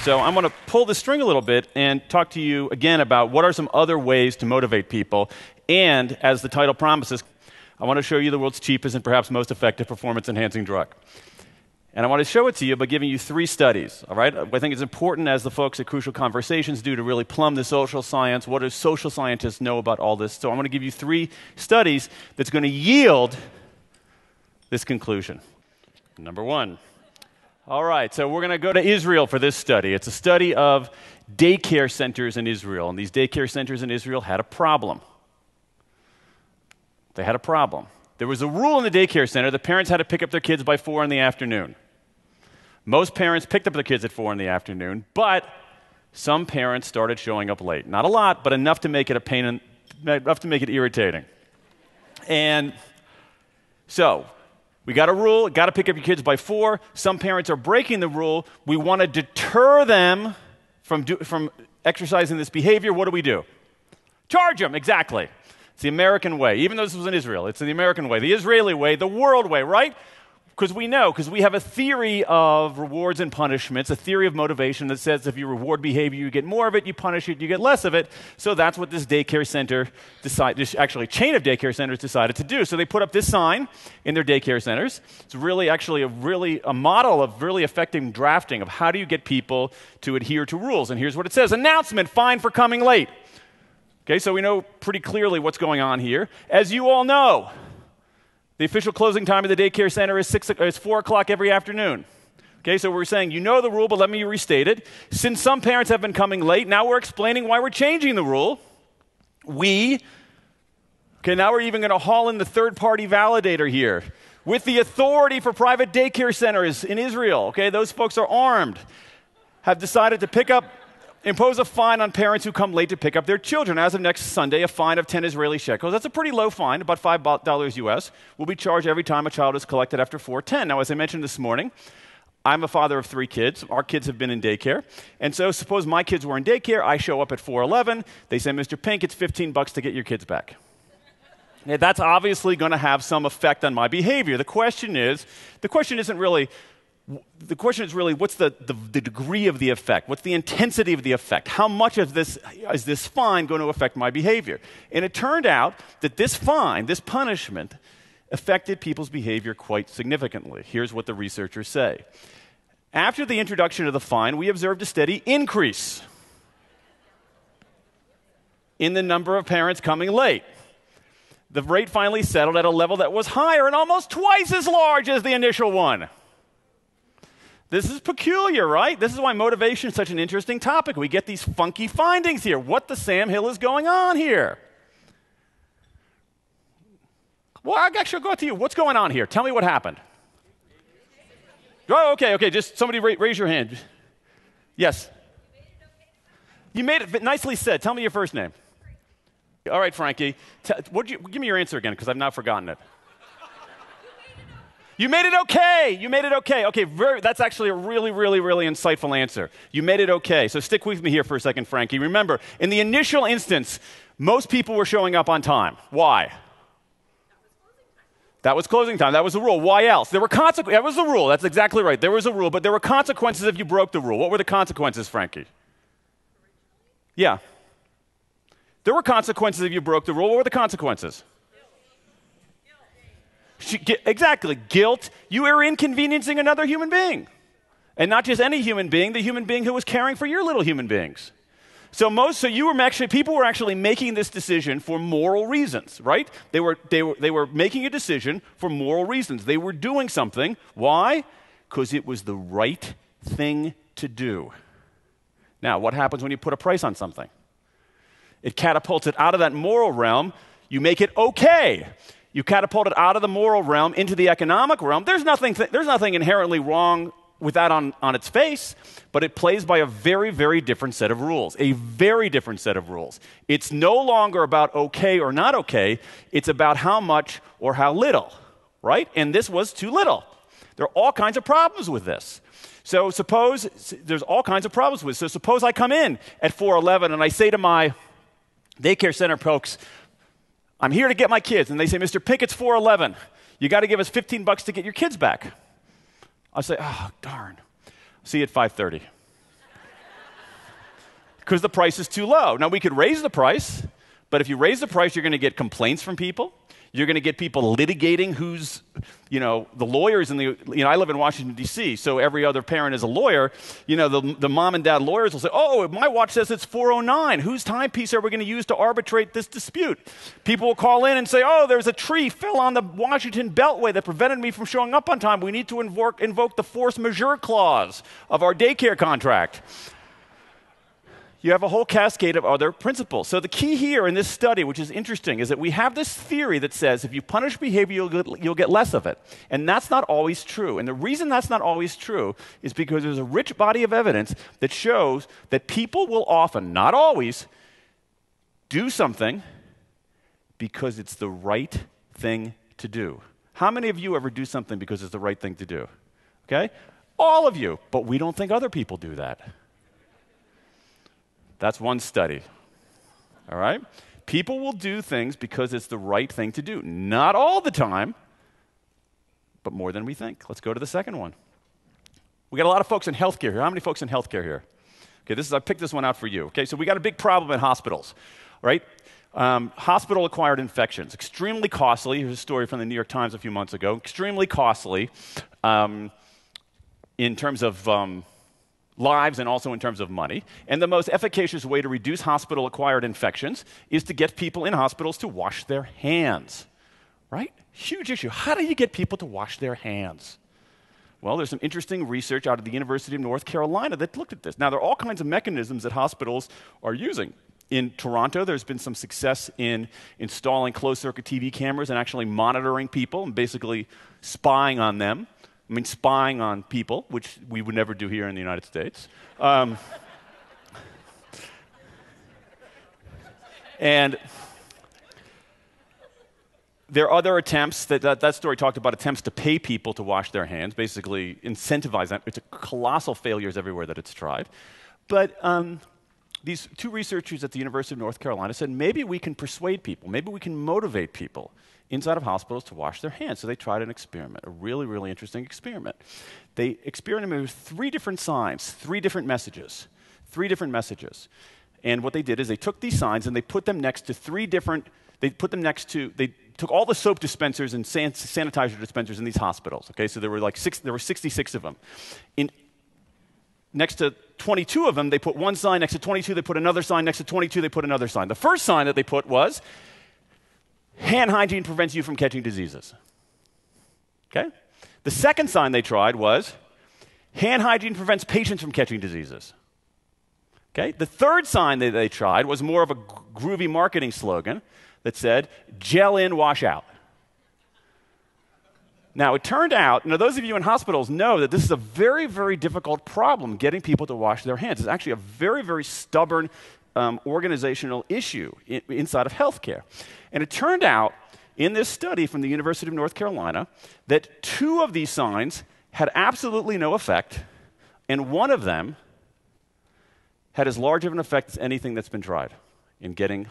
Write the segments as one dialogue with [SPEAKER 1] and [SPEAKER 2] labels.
[SPEAKER 1] So I'm going to pull the string a little bit and talk to you again about what are some other ways to motivate people. And as the title promises, I want to show you the world's cheapest and perhaps most effective performance-enhancing drug. And I want to show it to you by giving you 3 studies, all right? I think it's important, as the folks at Crucial Conversations do, to really plumb the social science. What do social scientists know about all this? So I'm going to give you 3 studies that's going to yield this conclusion. Number 1. All right, so we're going to go to Israel for this study. It's a study of daycare centers in Israel, and these daycare centers in Israel had a problem. They had a problem. There was a rule in the daycare center that parents had to pick up their kids by 4 in the afternoon. Most parents picked up their kids at 4 in the afternoon, but some parents started showing up late. Not a lot, but enough to make it a pain, enough to make it irritating. And so we got a rule, got to pick up your kids by 4. Some parents are breaking the rule. We want to deter them from exercising this behavior. What do? Charge them, exactly. It's the American way. Even though this was in Israel, it's the American way, the Israeli way, the world way, right? Because we have a theory of rewards and punishments, a theory of motivation that says if you reward behavior, you get more of it, you punish it, you get less of it. So that's what this daycare center this chain of daycare centers decided to do. So they put up this sign in their daycare centers. It's really actually a model of really effective drafting of how do you get people to adhere to rules. And here's what it says: announcement, fine for coming late. Okay, so we know pretty clearly what's going on here. As you all know, the official closing time of the daycare center is 4 o'clock every afternoon. Okay, so we're saying, you know the rule, but let me restate it. Since some parents have been coming late, now we're explaining why we're changing the rule. Now we're even going to haul in the third-party validator here. With the authority for private daycare centers in Israel, okay, those folks are armed, have decided to impose a fine on parents who come late to pick up their children. As of next Sunday, a fine of 10 Israeli shekels. That's a pretty low fine, about $5 US, will be charged every time a child is collected after 4:10. Now, as I mentioned this morning, I'm a father of 3 kids. Our kids have been in daycare. And so suppose my kids were in daycare. I show up at 4:11. They say, Mr. Pink, it's $15 to get your kids back. Now, that's obviously going to have some effect on my behavior. The question is really, what's the degree of the effect? What's the intensity of the effect? How much of this is this fine going to affect my behavior? And it turned out that this fine, this punishment, affected people's behavior quite significantly. Here's what the researchers say. After the introduction of the fine, we observed a steady increase in the number of parents coming late. The rate finally settled at a level that was higher and almost twice as large as the initial one. This is peculiar, right? This is why motivation is such an interesting topic. We get these funky findings here. What the Sam Hill is going on here? Well, I actually go to you. What's going on here? Tell me what happened. Oh, okay. Just somebody raise your hand. Yes. You made it nicely said. Tell me your first name. All right, Frankie. Give me your answer again, because I've now forgotten it. You made it okay. Okay, that's actually a really, really, really insightful answer. You made it okay. So stick with me here for a second, Frankie. Remember, in the initial instance, most people were showing up on time. Why? That was closing time. That was the rule. Why else? There were consequences. That was the rule. That's exactly right. There was a rule, but there were consequences if you broke the rule. What were the consequences, Frankie? Yeah. There were consequences if you broke the rule. What were the consequences? Exactly. Guilt. You were inconveniencing another human being. And not just any human being, the human being who was caring for your little human beings. People were actually making this decision for moral reasons, right? They were making a decision for moral reasons. They were doing something. Why? Because it was the right thing to do. Now, what happens when you put a price on something? It catapults it out of that moral realm. You make it okay. You catapult it out of the moral realm into the economic realm. There's nothing inherently wrong with that on its face, but it plays by a very, very different set of rules, a very different set of rules. It's no longer about okay or not okay. It's about how much or how little, right? And this was too little. There are all kinds of problems with this. So suppose I come in at 4:11 and I say to my daycare center folks, I'm here to get my kids. And they say, Mr. Pink, it's 4:11. You got to give us $15 to get your kids back. I'll say, oh, darn. See you at 5:30. Because the price is too low. Now, we could raise the price, but if you raise the price, you're going to get complaints from people. You're going to get people litigating who's, the lawyers in the, I live in Washington, D.C., so every other parent is a lawyer. The mom and dad lawyers will say, oh, my watch says it's 4:09. Whose timepiece are we going to use to arbitrate this dispute? People will call in and say, oh, there's a tree fell on the Washington Beltway that prevented me from showing up on time. We need to invoke the force majeure clause of our daycare contract. You have a whole cascade of other principles. So the key here in this study, which is interesting, is that we have this theory that says if you punish behavior, you'll get less of it. And that's not always true. And the reason that's not always true is because there's a rich body of evidence that shows that people will often, not always, do something because it's the right thing to do. How many of you ever do something because it's the right thing to do? Okay? All of you. But we don't think other people do that. That's one study, all right? People will do things because it's the right thing to do. Not all the time, but more than we think. Let's go to the second one. We got a lot of folks in healthcare here. How many folks in healthcare here? Okay, I picked this one out for you. Okay, so we got a big problem in hospitals, right? Hospital-acquired infections, extremely costly. Here's a story from the New York Times a few months ago. Extremely costly in terms of lives and also in terms of money. And the most efficacious way to reduce hospital-acquired infections is to get people in hospitals to wash their hands, right? Huge issue. How do you get people to wash their hands? Well, there's some interesting research out of the University of North Carolina that looked at this. Now, there are all kinds of mechanisms that hospitals are using. In Toronto, there's been some success in installing closed-circuit TV cameras and actually monitoring people and basically spying on them. Spying on people, which we would never do here in the United States. And there are other attempts, that story talked about attempts to pay people to wash their hands, basically incentivize that. It's a colossal failures everywhere that it's tried. But these two researchers at the University of North Carolina said, maybe we can persuade people, maybe we can motivate people inside of hospitals to wash their hands. So they tried an experiment, a really, really interesting experiment. They experimented with 3 different signs, 3 different messages. And what they did is they took these signs and they put them next to they took all the soap dispensers and sanitizer dispensers in these hospitals. Okay, so there were 66 of them. Next to 22 of them, they put one sign. Next to 22, they put another sign. Next to 22, they put another sign. The first sign that they put was, hand hygiene prevents you from catching diseases. Okay? The second sign they tried was, hand hygiene prevents patients from catching diseases. Okay? The third sign that they tried was more of a groovy marketing slogan that said, gel in, wash out. Now, it turned out, those of you in hospitals know that this is a very, very difficult problem, getting people to wash their hands. It's actually a very, very stubborn organizational issue inside of healthcare. And it turned out, in this study from the University of North Carolina, that 2 of these signs had absolutely no effect, and one of them had as large of an effect as anything that's been tried in getting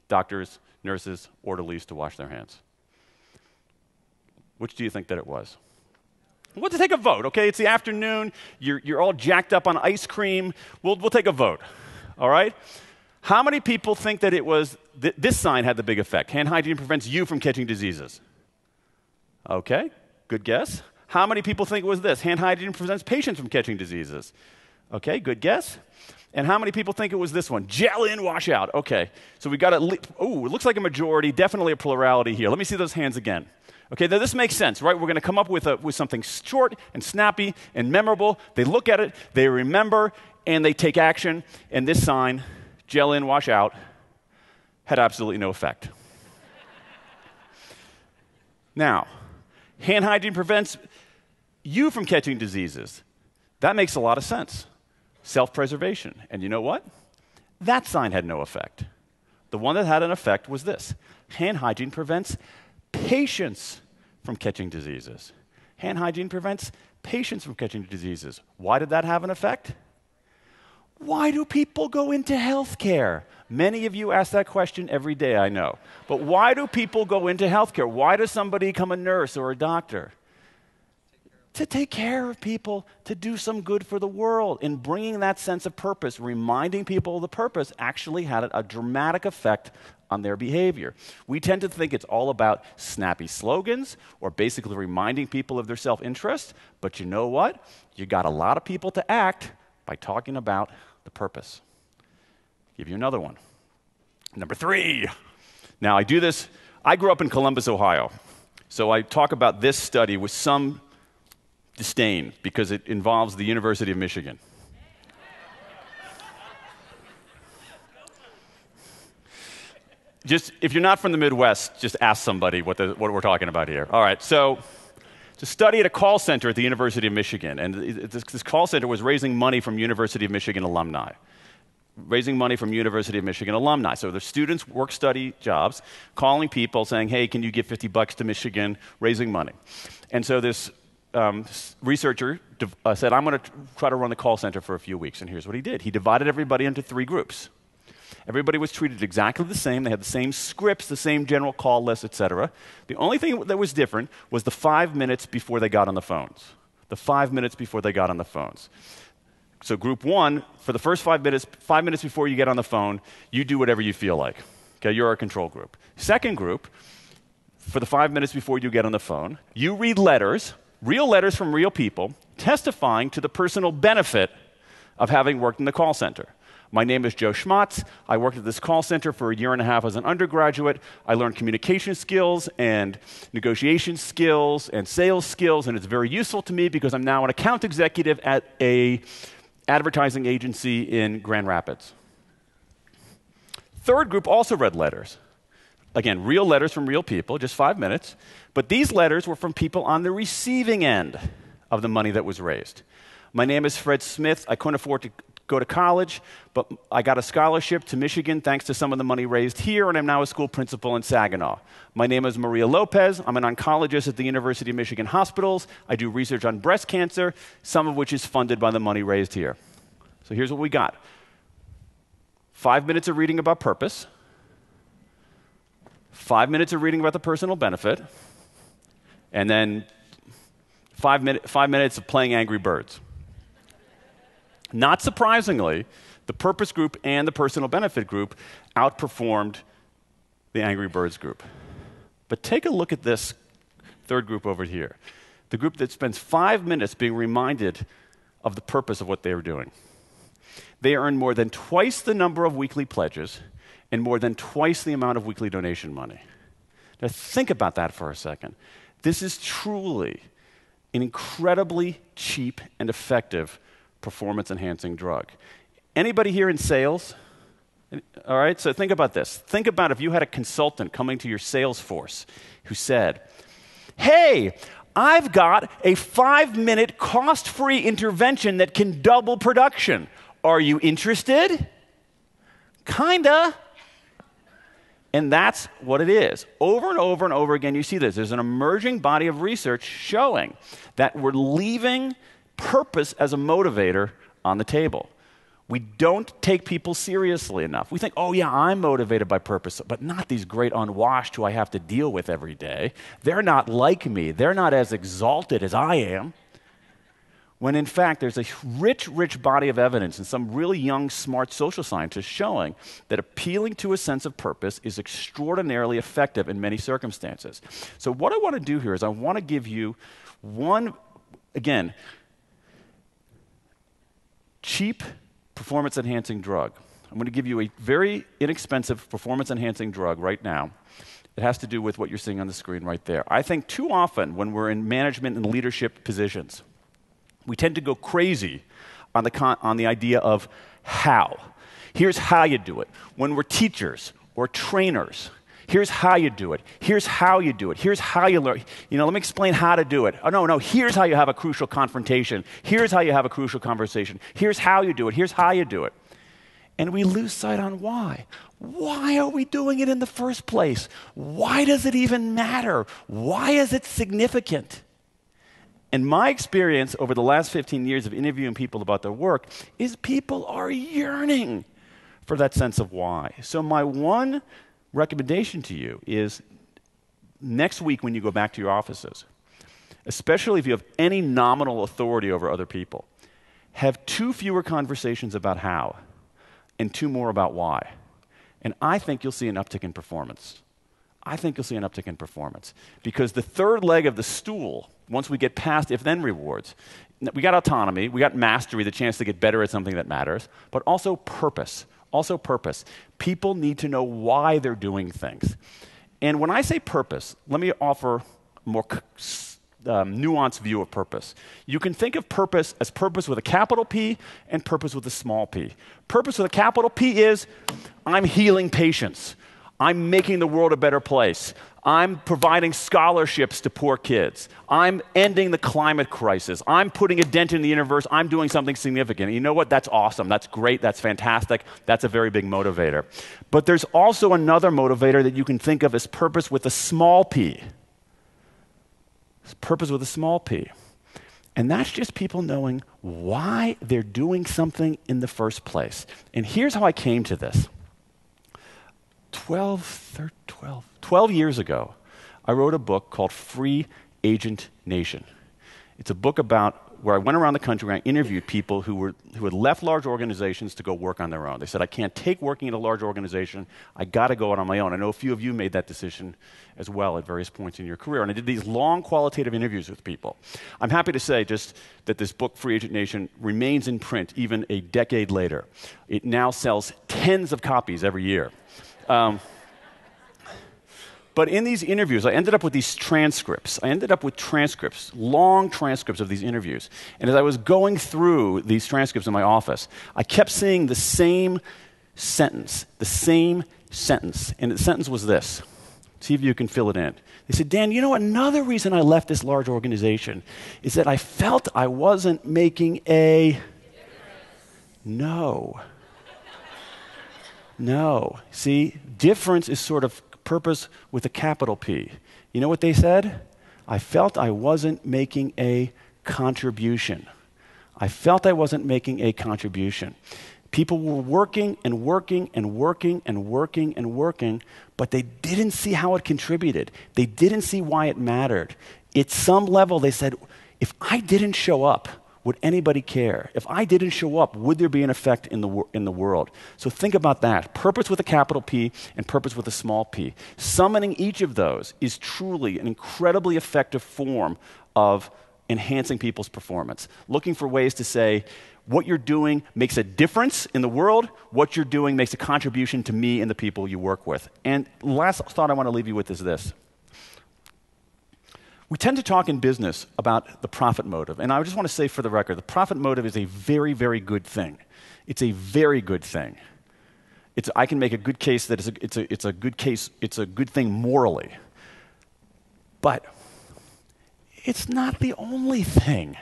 [SPEAKER 1] doctors, nurses, orderlies to wash their hands. Which do you think that it was? We'll take a vote, okay? It's the afternoon. You're all jacked up on ice cream. We'll take a vote, all right? How many people think that it was this sign had the big effect? Hand hygiene prevents you from catching diseases. Okay, good guess. How many people think it was this? Hand hygiene prevents patients from catching diseases. Okay, good guess. And how many people think it was this one? Gel in, wash out. Okay, so we got it looks like a majority, definitely a plurality here. Let me see those hands again. Okay, now this makes sense, right? We're going to come up with something short and snappy and memorable. They look at it, they remember, and they take action. And this sign, gel in, wash out, had absolutely no effect. Now, hand hygiene prevents you from catching diseases. That makes a lot of sense. Self-preservation. And you know what? That sign had no effect. The one that had an effect was this. Hand hygiene prevents patients from catching diseases. Hand hygiene prevents patients from catching diseases. Why did that have an effect? Why do people go into healthcare? Many of you ask that question every day, I know. But why do people go into healthcare? Why does somebody become a nurse or a doctor? to take care of people, to do some good for the world. In bringing that sense of purpose, reminding people of the purpose actually had a dramatic effect on their behavior. We tend to think it's all about snappy slogans or basically reminding people of their self-interest, but you know what? You got a lot of people to act by talking about the purpose. Give you another one. Number 3. Now, I do this. I grew up in Columbus, Ohio, so I talk about this study with some disdain because it involves the University of Michigan. Just, if you're not from the Midwest, just ask somebody what we're talking about here. All right, so to study at a call center at the University of Michigan, and this call center was raising money from University of Michigan alumni. So the students work study jobs, calling people saying, hey, can you give $50 to Michigan, raising money. And so this researcher said, I'm going to try to run the call center for a few weeks. And here's what he did. He divided everybody into 3 groups. Everybody was treated exactly the same. They had the same scripts, the same general call list, et cetera. The only thing that was different was the 5 minutes before they got on the phones. So group 1, for the first 5 minutes before you get on the phone, you do whatever you feel like. Okay, you're our control group. Second group, for the 5 minutes before you get on the phone, you read letters, real letters from real people, testifying to the personal benefit of having worked in the call center. My name is Joe Schmatz. I worked at this call center for 1.5 years as an undergraduate. I learned communication skills and negotiation skills and sales skills, and it's very useful to me because I'm now an account executive at an advertising agency in Grand Rapids. Third group also read letters. Again, real letters from real people, just 5 minutes. But these letters were from people on the receiving end of the money that was raised. My name is Fred Smith. I couldn't afford to go to college, but I got a scholarship to Michigan thanks to some of the money raised here, and I'm now a school principal in Saginaw. My name is Maria Lopez. I'm an oncologist at the University of Michigan Hospitals. I do research on breast cancer, some of which is funded by the money raised here. So here's what we got. 5 minutes of reading about purpose, 5 minutes of reading about the personal benefit, and then 5 minutes of playing Angry Birds. Not surprisingly, the purpose group and the personal benefit group outperformed the Angry Birds group. But take a look at this third group over here, the group that spends 5 minutes being reminded of the purpose of what they are doing. They earn more than twice the number of weekly pledges and more than twice the amount of weekly donation money. Now think about that for a second. This is truly an incredibly cheap and effective performance-enhancing drug. Anybody here in sales? All right, so think about this. Think about if you had a consultant coming to your sales force who said, hey, I've got a 5-minute cost-free intervention that can double production. Are you interested? Kinda. And that's what it is. Over and over and over again, you see this. There's an emerging body of research showing that we're leaving purpose as a motivator on the table. We don't take people seriously enough. We think, oh yeah, I'm motivated by purpose, but not these great unwashed who I have to deal with every day. They're not like me. They're not as exalted as I am. When in fact, there's a rich, rich body of evidence and some really young, smart social scientists showing that appealing to a sense of purpose is extraordinarily effective in many circumstances. So what I want to do here is I want to give you one, again, cheap performance-enhancing drug. I'm going to give you a very inexpensive performance-enhancing drug right now. It has to do with what you're seeing on the screen right there. I think too often when we're in management and leadership positions, we tend to go crazy on the idea of how. Here's how you do it. When we're teachers or trainers, here's how you do it. Here's how you do it. Here's how you learn. Let me explain how to do it. Oh, no, here's how you have a crucial confrontation. Here's how you have a crucial conversation. Here's how you do it. Here's how you do it. And we lose sight on why. Why are we doing it in the first place? Why does it even matter? Why is it significant? And my experience over the last 15 years of interviewing people about their work is people are yearning for that sense of why. So my one recommendation to you is next week when you go back to your offices, especially if you have any nominal authority over other people, have 2 fewer conversations about how and 2 more about why. And I think you'll see an uptick in performance. I think you'll see an uptick in performance. Because the third leg of the stool, once we get past if-then rewards, we got autonomy, we got mastery, the chance to get better at something that matters, but also purpose. Also purpose. People need to know why they're doing things. And when I say purpose, let me offer a more nuanced view of purpose. You can think of purpose as purpose with a capital P and purpose with a small p. Purpose with a capital P is, I'm healing patients. I'm making the world a better place. I'm providing scholarships to poor kids. I'm ending the climate crisis. I'm putting a dent in the universe. I'm doing something significant. And you know what? That's awesome. That's great. That's fantastic. That's a very big motivator. But there's also another motivator that you can think of as purpose with a small p. Purpose with a small p. And that's just people knowing why they're doing something in the first place. And here's how I came to this. 12 years ago, I wrote a book called Free Agent Nation. It's a book about where I went around the country and I interviewed people who had left large organizations to go work on their own. They said, I can't take working in a large organization. I got to go out on my own. I know a few of you made that decision as well at various points in your career. And I did these long qualitative interviews with people. I'm happy to say just that this book, Free Agent Nation, remains in print even a decade later. It now sells tens of copies every year. But in these interviews, I ended up with these transcripts. Long transcripts of these interviews. And as I was going through these transcripts in my office, I kept seeing the same sentence. And the sentence was this. See if you can fill it in. They said, Dan, you know, another reason I left this large organization is that I felt I wasn't making a... No. See, difference is sort of purpose with a capital P. You know what they said? I felt I wasn't making a contribution. People were working, but they didn't see how it contributed. They didn't see why it mattered. At some level, they said, if I didn't show up, would anybody care? If I didn't show up, would there be an effect in the world? So think about that. Purpose with a capital P and purpose with a small p. Summoning each of those is truly an incredibly effective form of enhancing people's performance. Looking for ways to say, what you're doing makes a difference in the world. What you're doing makes a contribution to me and the people you work with. And last thought I want to leave you with is this. We tend to talk in business about the profit motive. And I just want to say for the record, the profit motive is a very, very good thing. It's a very good thing. I can make a good case that it's a good thing morally. But it's not the only thing.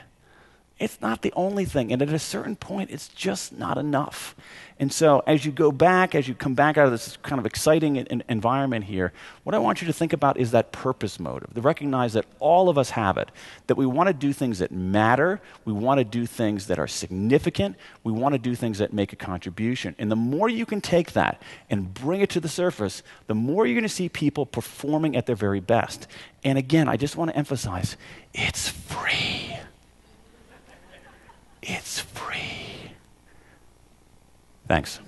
[SPEAKER 1] And at a certain point, it's just not enough. And so as you come back out of this kind of exciting environment here, what I want you to think about is that purpose motive, to recognize that all of us have it, that we want to do things that matter, we want to do things that are significant, we want to do things that make a contribution. And the more you can take that and bring it to the surface, the more you're going to see people performing at their very best. And again, I just want to emphasize, it's free. It's free. Thanks.